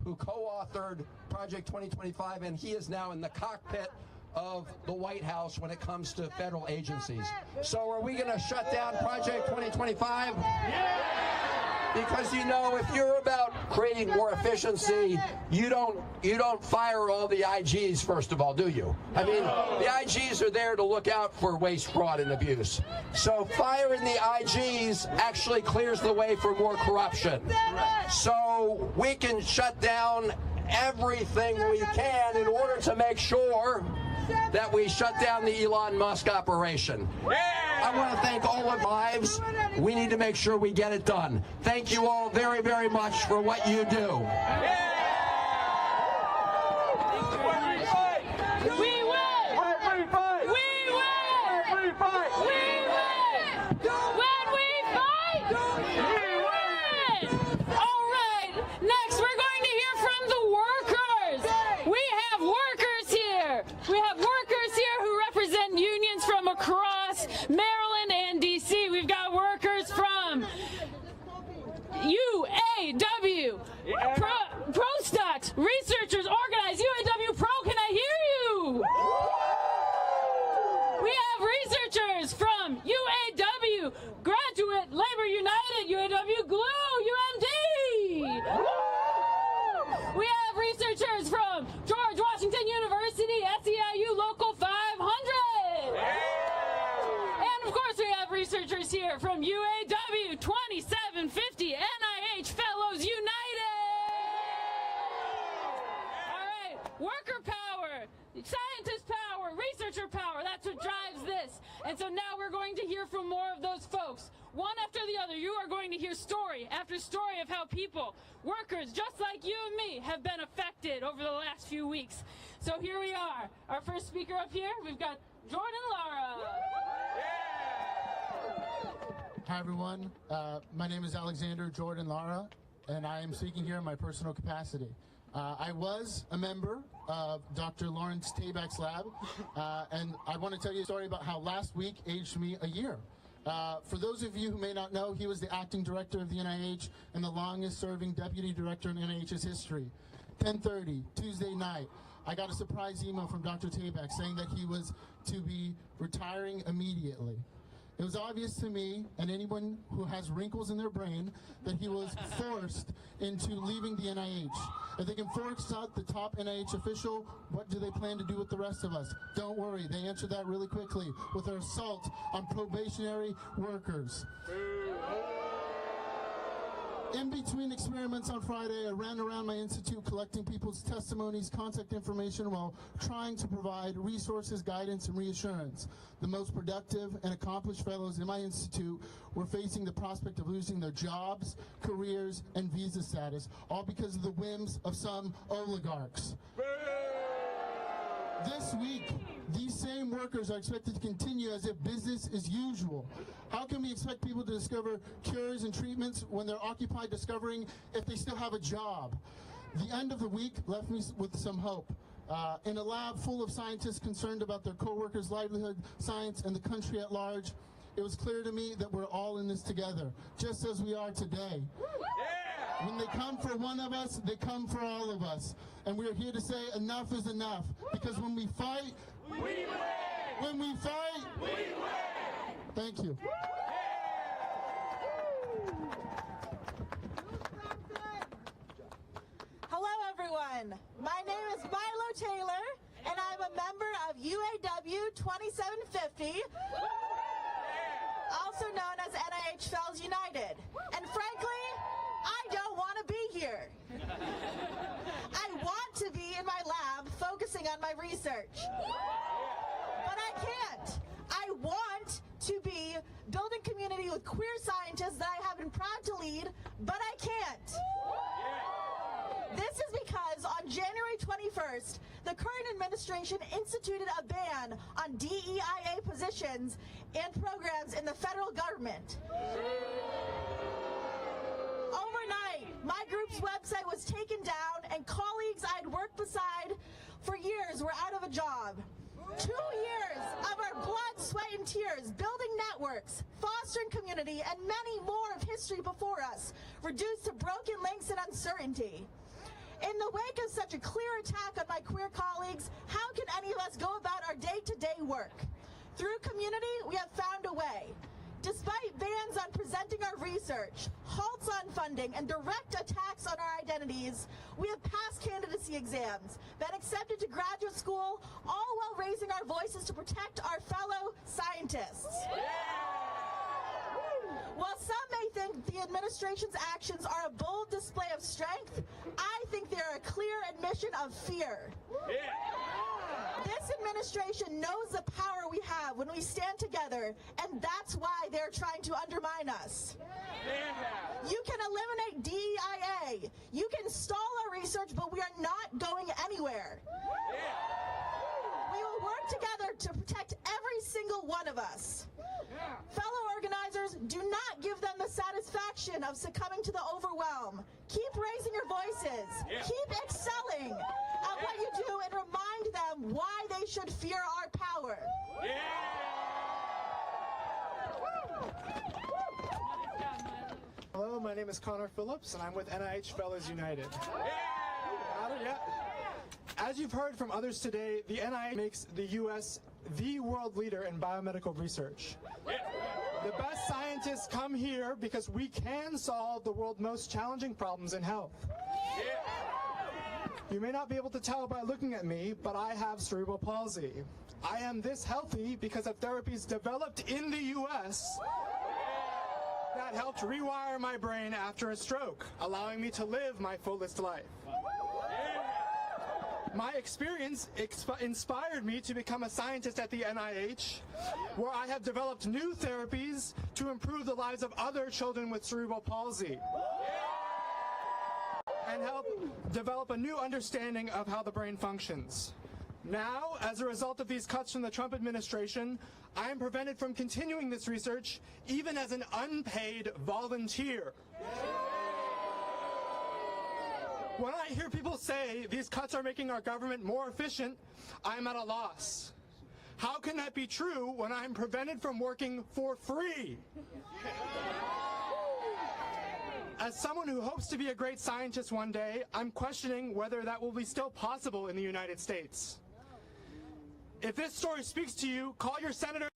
who co-authored Project 2025, and he is now in the cockpit of the White House when it comes to federal agencies. So are we going to shut down Project 2025? Because, you know, if you're about creating more efficiency, you don't fire all the IGs, first of all, do you? I mean, the IGs are there to look out for waste, fraud, and abuse. So firing the IGs actually clears the way for more corruption. So we can shut down everything we can in order to make sure that we shut down the Elon Musk operation. I want to thank all of lives. We need to make sure we get it done. Thank you all very, very much for what you do. Maryland and DC. We've got workers from UAW, ProStocks, researchers organized, UAW Pro, can I hear you? We have researchers from UAW, Graduate Labor United, UAW Glue, UMD. We have researchers from George Washington University, SEIU Local 500. And of course we have researchers here from UAW 2750, NIH Fellows United. All right, worker power, scientist power, researcher power, that's what drives this. And so now we're going to hear from more of those folks. One after the other, you are going to hear story after story of how people, workers just like you and me, have been affected over the last few weeks. So here we are. Our first speaker up here, we've got Jordan Lara. Hi everyone, my name is Alexander Jordan Lara, and I am speaking here in my personal capacity. I was a member of Dr. Lawrence Tabak's lab, and I want to tell you a story about how last week aged me a year. For those of you who may not know, he was the acting director of the NIH and the longest serving deputy director in NIH's history. 10:30, Tuesday night, I got a surprise email from Dr. Tabak saying that he was to be retiring immediately. It was obvious to me and anyone who has wrinkles in their brain that he was forced into leaving the NIH. If they can force out the top NIH official, what do they plan to do with the rest of us? Don't worry, they answered that really quickly with their assault on probationary workers. In between experiments on Friday, I ran around my institute collecting people's testimonies, contact information, while trying to provide resources, guidance, and reassurance. The most productive and accomplished fellows in my institute were facing the prospect of losing their jobs, careers, and visa status, all because of the whims of some oligarchs. This week, these same workers are expected to continue as if business is usual. How can we expect people to discover cures and treatments when they're occupied discovering if they still have a job? The end of the week left me with some hope. In a lab full of scientists concerned about their co-workers' livelihood, science, and the country at large, it was clear to me that we're all in this together, just as we are today. When they come for one of us, they come for all of us. And we're here to say enough is enough. Because when we fight, we win. When we fight, we win. Thank you. Hello, everyone. My name is Milo Taylor, and I'm a member of UAW 2750, also known as NIH Fellows United. And frankly, I don't want to be here. I want to be in my lab focusing on my research. But I can't. I want to be building community with queer scientists that I have been proud to lead, but I can't. This is because on January 21st, the current administration instituted a ban on DEIA positions and programs in the federal government. Overnight, my group's website was taken down and colleagues I'd worked beside for years were out of a job. 2 years of our blood, sweat, and tears, building networks, fostering community, and many more of history before us, reduced to broken links and uncertainty. In the wake of such a clear attack on my queer colleagues, how can any of us go about our day-to-day work? Through community, we have found a way. Despite bans on presenting our research, halts on funding, and direct attacks on our identities, we have passed candidacy exams, been accepted to graduate school, all while raising our voices to protect our fellow scientists. While some may think the administration's actions are a bold display of strength, I think they're a clear admission of fear. This administration knows the power we have when we stand together, and that's why they're trying to undermine us. You can eliminate DEIA. You can stall our research, but we are not going anywhere. We will work together to protect every single one of us. Fellow organizers, do not give them the satisfaction of succumbing to the overwhelm. Keep raising your voices. Keep excelling at what you do and remind them why they should fear our power. Hello, my name is Connor Phillips, and I'm with NIH Fellows United. Got it? Yeah. As you've heard from others today, the NIH makes the U.S. the world leader in biomedical research. The best scientists come here because we can solve the world's most challenging problems in health. You may not be able to tell by looking at me, but I have cerebral palsy. I am this healthy because of therapies developed in the U.S. that helped rewire my brain after a stroke, allowing me to live my fullest life. My experience inspired me to become a scientist at the NIH, where I have developed new therapies to improve the lives of other children with cerebral palsy and help develop a new understanding of how the brain functions. Now, as a result of these cuts from the Trump administration, I am prevented from continuing this research, even as an unpaid volunteer. When I hear people say these cuts are making our government more efficient, I'm at a loss. How can that be true when I'm prevented from working for free? As someone who hopes to be a great scientist one day, I'm questioning whether that will be still possible in the United States. If this story speaks to you, call your senator.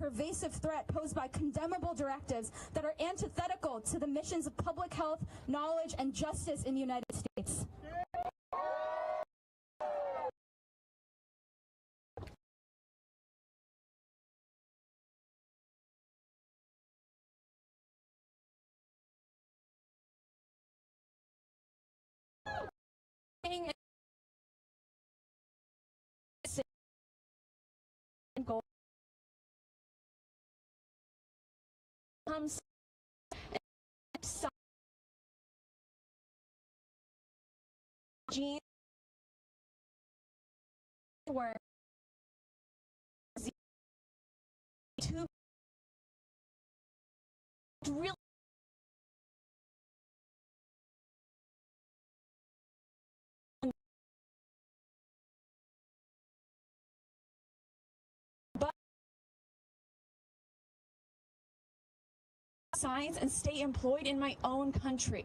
Pervasive threat posed by condemnable directives that are antithetical to the missions of public health, knowledge, and justice in the United States. Gene were to really science and stay employed in my own country.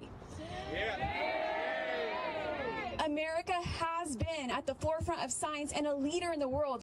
America has been at the forefront of science and a leader in the world.